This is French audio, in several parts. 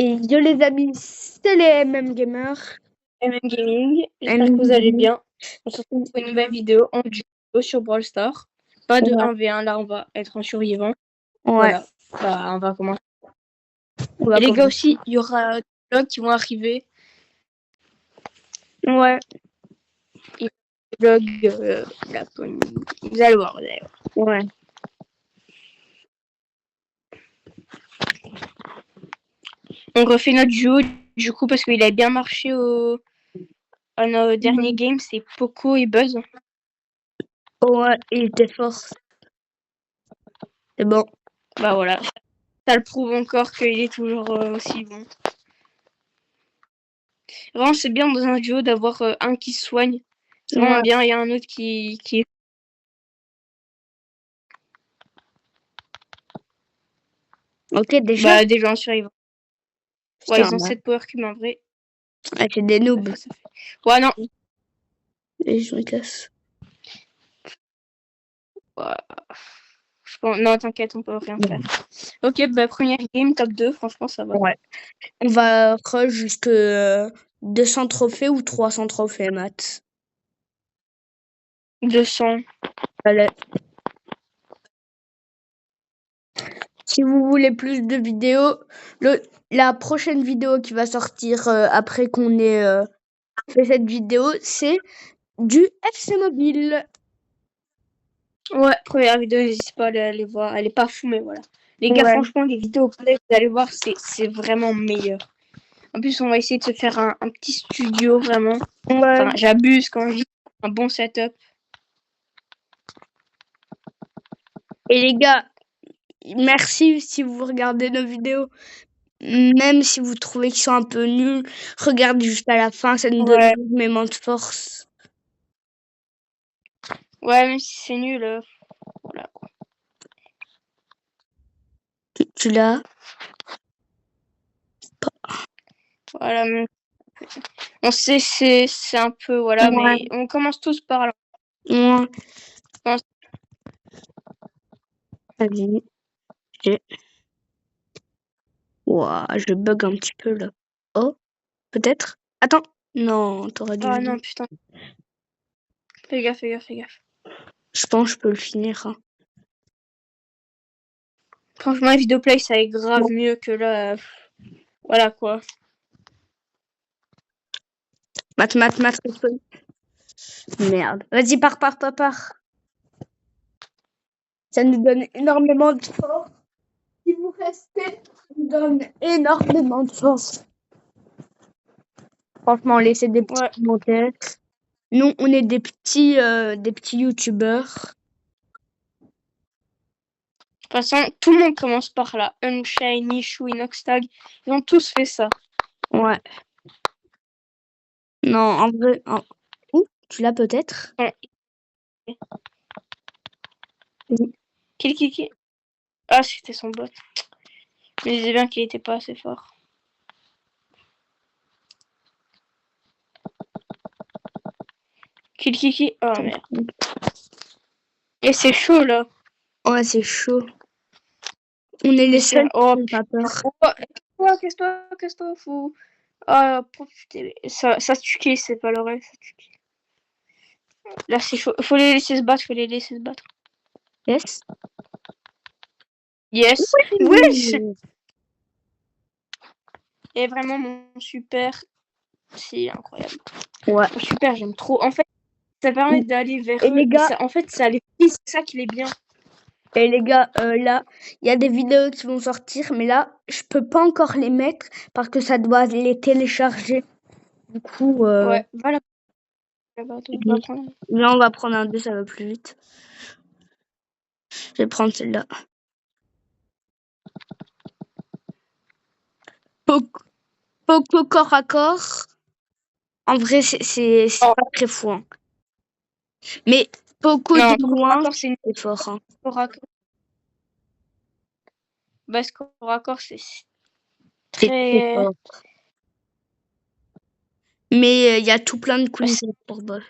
Et yo les amis, c'est les MM Gamers. MM Gaming, j'espère que vous allez bien. On se retrouve pour une nouvelle vidéo en duo sur Brawl Stars. Pas de 1v1, là on va être en survivant. Ouais. Voilà, bah, on va commencer. Et les gars aussi, il y aura des vlogs qui vont arriver. Ouais. Et des vlogs, vous allez voir, Ouais. On refait notre duo du coup parce qu'il a bien marché à nos derniers games, c'est Poco et Buzz. Ouais, il était fort. C'est bon. Bah voilà, ça le prouve encore qu'il est toujours aussi bon. Vraiment, c'est bien dans un duo d'avoir un qui se soigne. C'est vraiment bien, il y a un autre qui est... Ok, déjà. Bah, des gens survivants. Ouais, ils ont 7 power cubes en vrai. Ah, c'est des noobs. Ouais, non. Et je me casse. Ouais. Non, t'inquiète, on peut rien faire. Ok, bah, première game, top 2, franchement, ça va. Ouais. On va rush jusque 200 trophées ou 300 trophées, Matt. 200. Allez. Si vous voulez plus de vidéos, la prochaine vidéo qui va sortir après qu'on ait fait cette vidéo, c'est du FC Mobile. Ouais, première vidéo, n'hésitez pas à aller voir. Elle est pas fou, mais voilà. Les gars, franchement, les vidéos, vous allez voir, c'est vraiment meilleur. En plus, on va essayer de se faire un petit studio, vraiment. Ouais. Enfin, j'abuse quand je dis un bon setup. Et les gars, merci si vous regardez nos vidéos. Même si vous trouvez qu'ils sont un peu nuls, regardez jusqu'à la fin, ça nous donne énormément de force. Ouais, même si c'est nul, voilà. Tu l'as? Voilà, mais... On sait, c'est un peu, voilà, mais on commence tous par là. Ouais. Vas-y. Ouah, je bug un petit peu là. Oh, peut-être? Attends. Non, t'aurais dû. Ah non, putain. Fais gaffe, fais gaffe, fais gaffe. Je pense que je peux le finir. Hein. Franchement, Videoplay, ça est grave mieux que là. Voilà quoi. Mat. Merde. Vas-y, pars. Ça nous donne énormément de force. Si vous restez, ça nous donne énormément de force. Franchement, laissez des petits commentaires. Nous, on est des petits youtubeurs. De toute façon, tout le monde commence par là. Unshiny, Chou, Inoxtag, ils ont tous fait ça. Ouais. Non, en vrai... Ouh, tu l'as peut-être? Ouais. Oui. Qui. Ah, c'était son bot. Mais je disais bien qu'il était pas assez fort. Qui. Oh merde. Et c'est chaud là. Ouais, c'est chaud. On est les seuls qui n'ont pas peur. Qu'est-ce-toi, fou. Ah, profitez. Ça se tue, c'est pas le rêve, ça tue. Là, c'est chaud. Faut les laisser se battre, Yes. Yes. Oui. Wesh. Et vraiment, mon super, c'est incroyable. Ouais. Mon super, j'aime trop. En fait, ça permet d'aller vers eux. Les gars, ça, en fait, ça les pisse, c'est ça qui est bien. Et les gars, là, il y a des vidéos qui vont sortir, mais là, je peux pas encore les mettre parce que ça doit les télécharger. Du coup, Ouais, voilà. Là, on va prendre un 2, ça va plus vite. Je vais prendre celle-là. Poco corps à corps. En vrai, c'est pas très fou. Hein. Mais Poco de loin, c'est fort. Hein. Parce qu'au raccord, c'est très fort. Mais il y a tout plein de coups pour bol.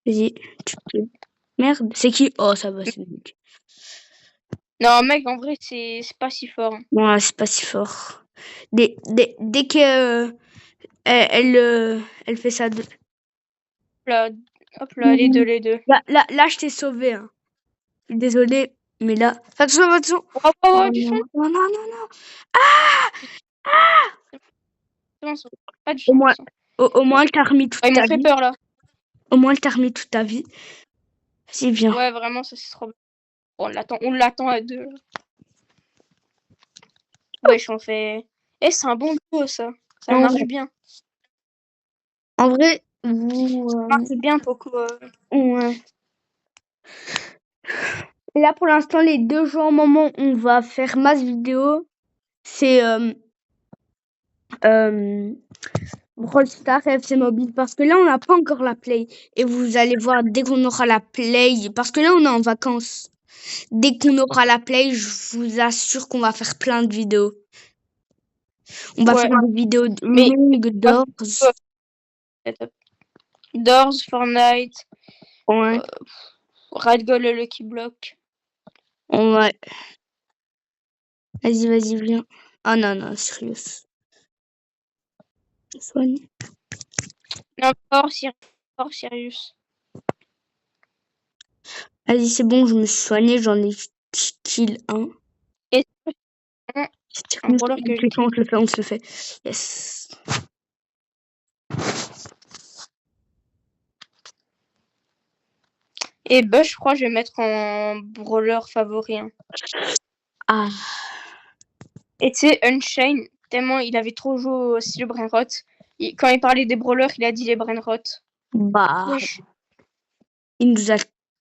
Vas-y, tu peux. Merde, c'est qui? Oh, ça va, c'est Nick. Non, mec, en vrai, c'est pas si fort. Ouais, c'est pas si fort. Dès que elle fait ça. Là, hop là, les deux. Là, je t'ai sauvé. Hein. Je suis désolée, mais là. Attention, attention. Oh, Du son. non, non, non, non. Ah! C'est bon, pas du son. Au moins, elle t'a remis toute ta vie. Ils m'ont fait peur, là. Au moins, elle t'a remis toute ta vie. C'est bien. Ouais, vraiment, ça, c'est trop bien. On l'attend à deux. Wesh, on fait... c'est un bon duo, ça. Ça marche bien. En vrai, ça marche bien, Poco. Ouais. Là, pour l'instant, les 2 jours au moment où on va faire masse vidéo, c'est Brawl Stars et FC Mobile. Parce que là, on n'a pas encore la Play. Et vous allez voir, dès qu'on aura la Play, parce que là, on est en vacances. Dès qu'on aura la Play, je vous assure qu'on va faire plein de vidéos. On va faire des vidéos longues d'Ors. D'Ors, Fortnite. Ouais. Red Goal le Lucky Block. Ouais. Vas-y, viens. Ah non, sérieux. Soigne. Non, hors Sirius. Vas-y, c'est bon, je me suis soignée, j'en ai kill 1. Et on se le fait. Yes. Et Bush, je crois, je vais mettre en brawler favori. Hein. Ah. Et tu sais, Unchained, tellement il avait trop joué au style Brainrot. Quand il parlait des brawlers, il a dit les Brainrot. Bah. Wesh. Il nous a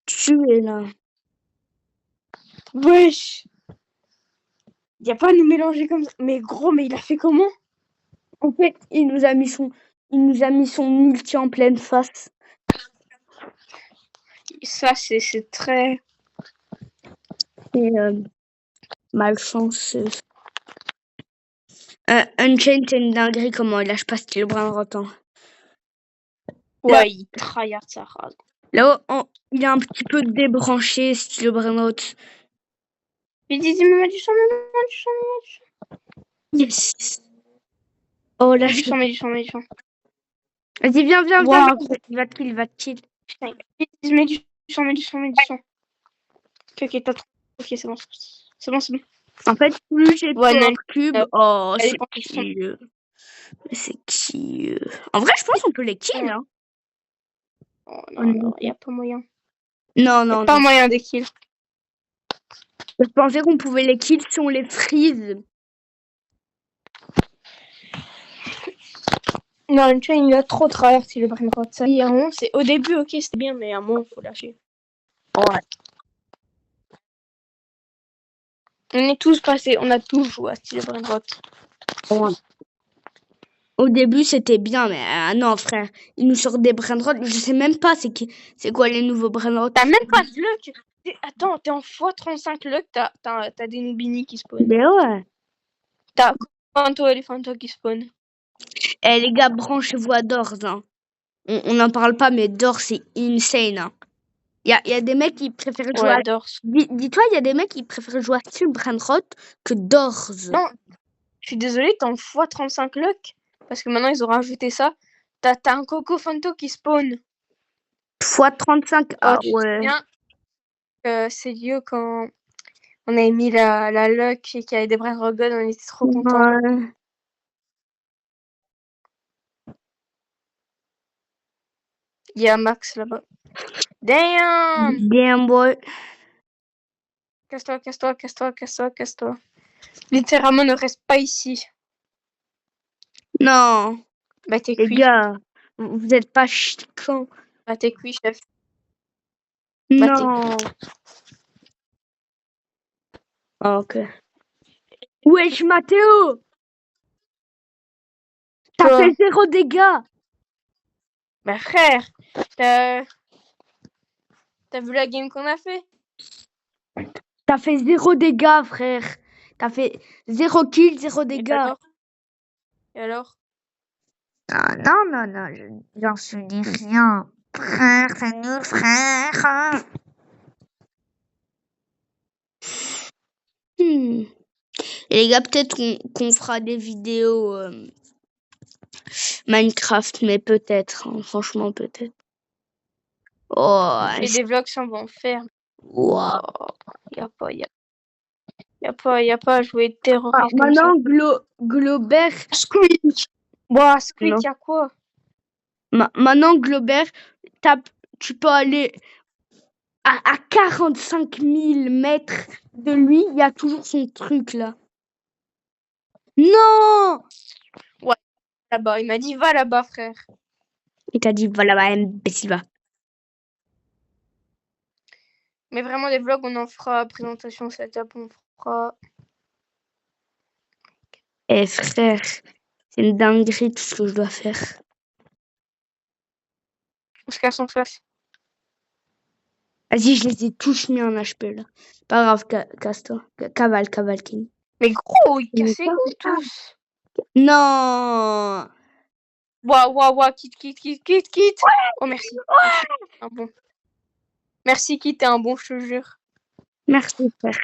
tués là. Wesh. Il n'y a pas à nous mélanger comme ça. Mais gros, mais il a fait comment? En fait, il nous a mis son multi en pleine face. Ça, c'est très... C'est malchance. Unchained, c'est une dinguerie comment il lâche pas style Brainrot. Hein. Ouais, là, il tryhard sa race. Là, il est un petit peu débranché, style Brainrot. Il dit, mets du sang. Yes. Oh là, mets du sang. Vas-y, viens. Wow. Il va te kill. Mets du sang. Ok, t'as trop. Ok, c'est bon. En fait, plus j'ai de power cube, oh, c'est qui c'est qui En vrai, je pense qu'on peut les kill, hein. Oh non, y a pas moyen. Non. Pas moyen de kill. Je pensais qu'on pouvait les kill si on les freeze. Non, le chain, il a trop traversé le Brainrot. Ça y est, c'est au début, ok, c'était bien, mais à un moment, il faut lâcher. Ouais. On est tous passés, on a tous joué à style Brainrot. Ouais. Au début, c'était bien, mais non, frère. Il nous sort des Brainrot. Je sais même pas c'est quoi les nouveaux Brainrot. T'as même pas de luck. Attends, t'es en x35 luck, t'as des Nubini qui spawnent. Mais ouais. T'as Elefanto qui spawn. Eh les gars, branchez-vous à Dors. Hein. On n'en parle pas, mais Dors, c'est insane. Hein. Y a des mecs qui préfèrent jouer à Dors. Dis-toi, il y a des mecs qui préfèrent jouer à Brainrot que Dors. Non, je suis désolée, t'es en x35 luck. Parce que maintenant, ils ont rajouté ça. T'as un Coco Fanto qui spawn. x35, ah ouais. C'est lieu quand on avait mis la luck et qu'il y avait des Brainrot God, on était trop contents. Ouais. Il y a Max là-bas. Damn boy. Casse-toi. Littéralement, ne reste pas ici. Non. Bah, t'es Les cuit. gars, vous êtes pas chiant. Bah, t'es cuit, chef. Non. Ah, ok. Wesh, Mathéo! T'as fait 0 dégâts! Bah, frère, t'as vu la game qu'on a fait? T'as fait 0 dégâts, frère. T'as fait 0 kill, 0 dégâts. Et alors? Ah, non, j'en suis dit rien. Frère, c'est nul, frère. Et les gars, peut-être qu'on fera des vidéos Minecraft, mais peut-être, hein, franchement, peut-être. Oh, Et des vlogs sans en faire. wow. Y a pas à jouer terroriste comme ça. Maintenant, Globert. Squid. Bah, Squid, Non. y a quoi? Maintenant, Globert, tu peux aller à 45 000 mètres de lui, il y a toujours son truc là. Non! Ouais, là-bas. Il m'a dit, va là-bas, frère. Il t'a dit, va là-bas, imbécile, va. Mais vraiment, des vlogs, on en fera. Présentation setup, on fera. Eh frère, c'est une dinguerie tout ce que je dois faire. On se casse en face. Vas-y, je les ai tous mis en HP là. Pas grave, casse-toi. Cavale, King. Mais gros, ils cassaient où tous? Non! Waouh, Kit. Oh, merci. Un bon. Merci, Kit, t'es un bon, je te jure. Merci, frère.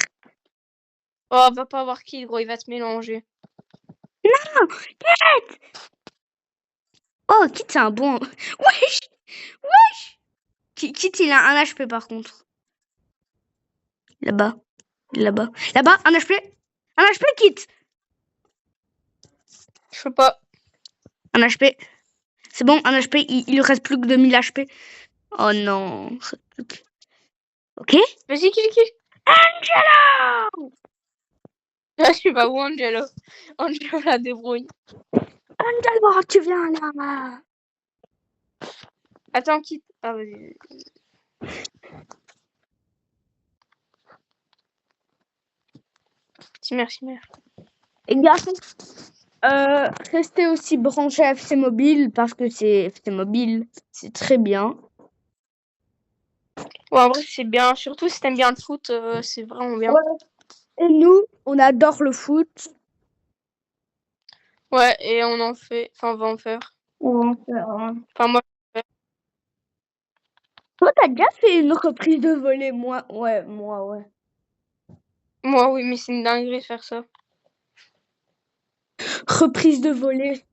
Oh, va pas avoir Kit, gros, il va te mélanger. Non! Kit! Oh, Kit, c'est un bon. Wesh! Kit, il a un HP par contre. Là-bas, un HP! Un HP, Kit! Je peux pas. Un HP. C'est bon, un HP, il lui reste plus que 2000 HP. Oh non. Ok? Vas-y, Kit. Angelo! Là, je suis pas où, Angelo. Angelo la débrouille. Angelo, tu viens là. Attends, Kit. Ah, vas-y. Merci. Les gars, restez aussi branchés à FC Mobile parce que FC Mobile, c'est très bien. Ouais, en vrai, c'est bien. Surtout si t'aimes bien le foot, c'est vraiment bien. Ouais. Et nous, on adore le foot. Ouais, et on en fait. Enfin, on va en faire. On va en faire. Enfin, moi. Toi, t'as déjà fait une reprise de volley? Moi, ouais. Moi, oui, mais c'est une dinguerie de faire ça. Reprise de volley.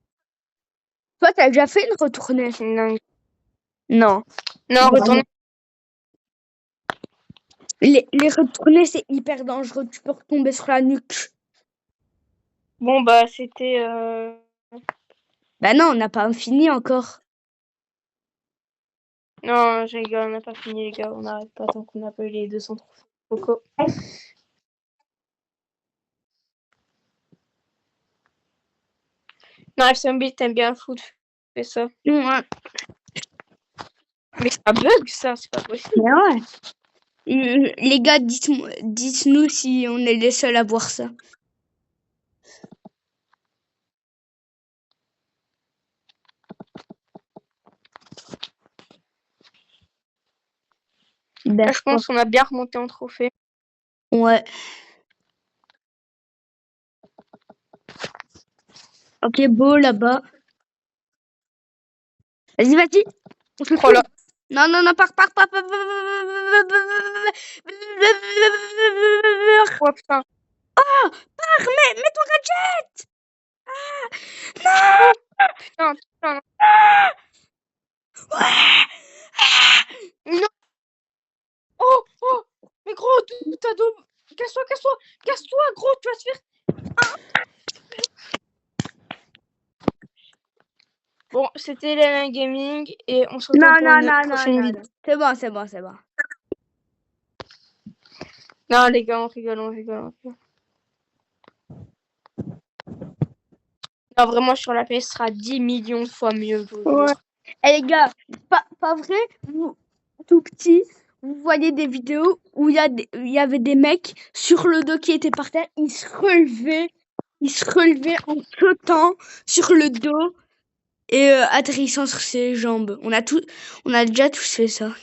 Toi, t'as déjà fait une retournée? C'est une dinguerie. Non. Non, retourner. Les retournées, c'est hyper dangereux. Tu peux retomber sur la nuque. Bon, bah, c'était. Bah non, on n'a pas fini encore. Non, je rigole, on n'a pas fini, les gars. On n'arrête pas tant qu'on n'a pas eu les 200 trophées. Coco. Non, FCMB, t'aimes bien le foot. Fais ça. Ouais. Mais ça bug, ça, c'est pas possible. Mais ouais. Les gars, dites-nous si on est les seuls à voir ça. Là, je pense qu'on a bien remonté en trophée. Ouais. Ok, beau là-bas. Vas-y. On se là. Non, pars. Oh, putain. Oh, pars, mets ton gadget. Non. Putain. Ouais. Non. Oh. Mais gros, tout à dos. Casse-toi, gros, tu vas te faire. Bon, c'était les gaming et on se retrouve pour une prochaine vidéo. C'est bon. Non, les gars, on rigole. Non, vraiment, sur la PS, sera 10 millions de fois mieux. Ouais. Et les gars, pas vrai, vous, tout petit, vous voyez des vidéos où il y avait des mecs sur le dos qui étaient par terre, ils se relevaient en sautant sur le dos et atterrissant sur ses jambes. On a déjà tous fait ça.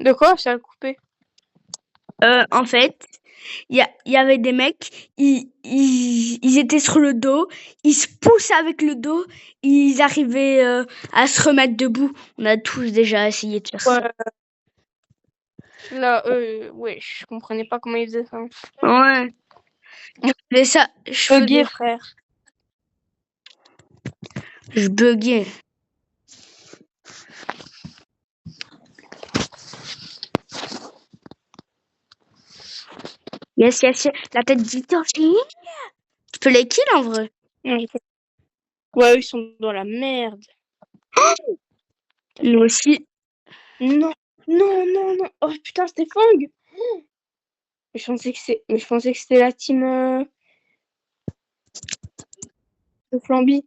De quoi? Ça a coupé. En fait, il y avait des mecs, ils étaient sur le dos, ils se poussaient avec le dos, ils arrivaient à se remettre debout. On a tous déjà essayé de faire ça. Là, ouais, je comprenais pas comment ils faisaient ça. Ouais. Mais ça, je Bugué, frère. Je buguais. Yes, yes, yes. La tête d'Victor, tu peux les kill en vrai. Ouais, ils sont dans la merde. Nous aussi. Non, non, non, non. Oh putain, c'était Fang. Mais je pensais que c'était la team de Flamby.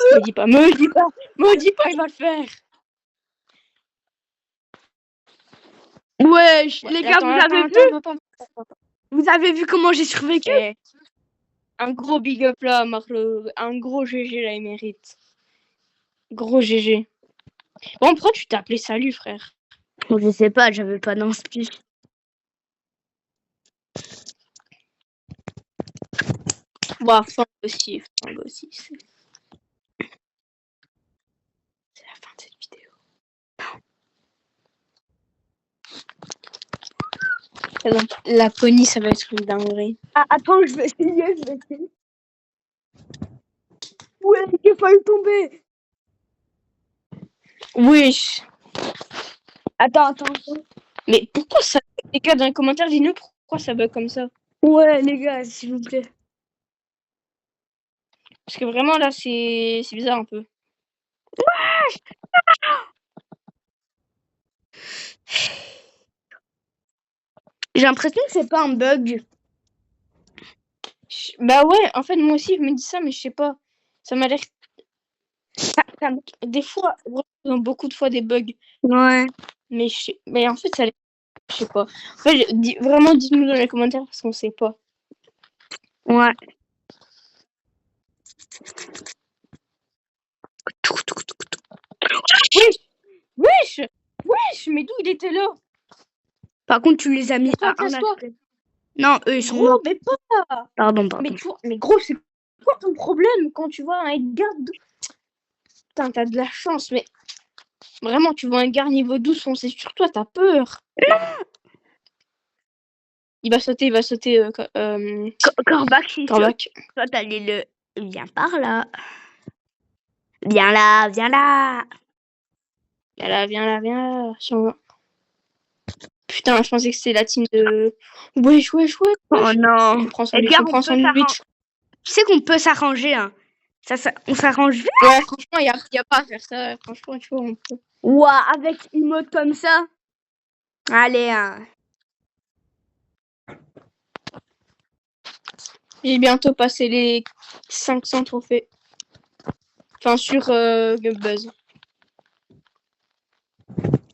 Me dis pas, il va le faire. Wesh, les gars, vous avez vu comment j'ai survécu? Un gros big up là, Marlo. Un gros GG là, il mérite. Gros GG. Bon, pourquoi tu t'es appelé Salut, frère? Je sais pas, j'avais pas d'inspi. Bah, Fang aussi. C'est la fin de cette vidéo. La Pony, ça va être une dinguerie. Ah, attends, je vais essayer. Ouais, j'ai failli tomber. Wesh. Attends. Mais pourquoi ça... Les gars, dans les commentaires, dis-nous pourquoi ça bug comme ça. Ouais, les gars, s'il vous plaît. Parce que vraiment, là, c'est bizarre un peu. Ouais. J'ai l'impression que c'est pas un bug. Bah ouais, en fait, moi aussi, je me dis ça, mais je sais pas. Ça m'a l'air... Des fois, beaucoup de fois des bugs. Ouais. Mais en fait, ça... Je sais pas. En fait, vraiment, dites-nous dans les commentaires parce qu'on sait pas. Ouais. Wesh, mais d'où il était là? Par contre, tu les as mis à un HP. Non, eux, ils sont morts. Mais pas. Pardon. Mais gros, c'est quoi ton problème quand tu vois un Edgar? Putain, t'as de la chance, mais... Vraiment, tu vois un Edgar niveau 12 foncer sur toi, t'as peur. Non. Il va sauter. Corbac, si Corbac. Toi, t'allais le... Viens par là. Viens là. Viens là. Putain, je pensais que c'était la team de... Wesh. Oh non. On prend sandwich. Tu sais qu'on peut s'arranger, hein. On s'arrange vite. Ouais, franchement, y a pas à faire ça. Franchement, tu vois, on peut. Ouah, avec une mode comme ça. Allez, hein. J'ai bientôt passé les 500 trophées. Enfin, sur Buzz.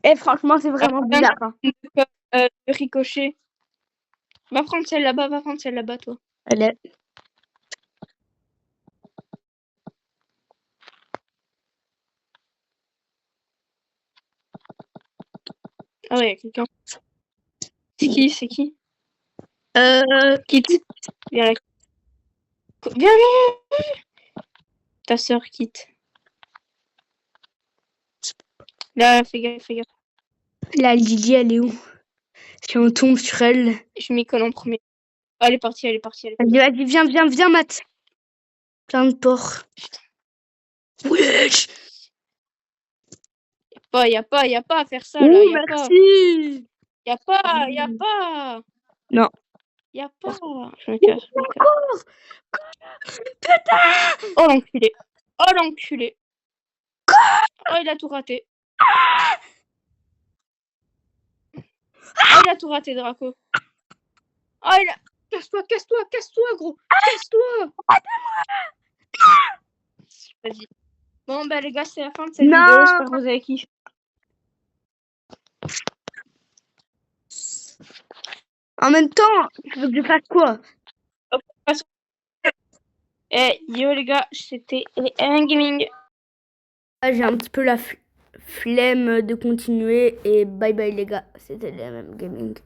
Et franchement, c'est vraiment bizarre. Hein. Ricochet. Va prendre celle là-bas, toi. Elle est... Ah ouais, y a quelqu'un. C'est qui? Kit. Viens. Ta sœur quitte. Là, fais gaffe. La Lily, elle est où? Si on tombe sur elle. Je m'y colle en premier. Oh, elle est partie. Vas-y, viens, Matt. Plein de porcs. Wesh. Y a pas à faire ça, là. Merci. Y a pas. Non. Y a pas. Je me casse. Putain. Oh, l'enculé. Oh, il a tout raté. Oh, il a tout raté, Draco. Oh, il a... Casse-toi, gros. Casse-toi. Vas-y. Bon, bah, les gars, c'est la fin de cette vidéo. J'espère que vous avez kiffé. En même temps, tu veux que je fasse quoi? Yo, les gars, c'était les MM Gaming. J'ai un petit peu la flemme de continuer. Et bye bye, les gars. C'était les MM Gaming.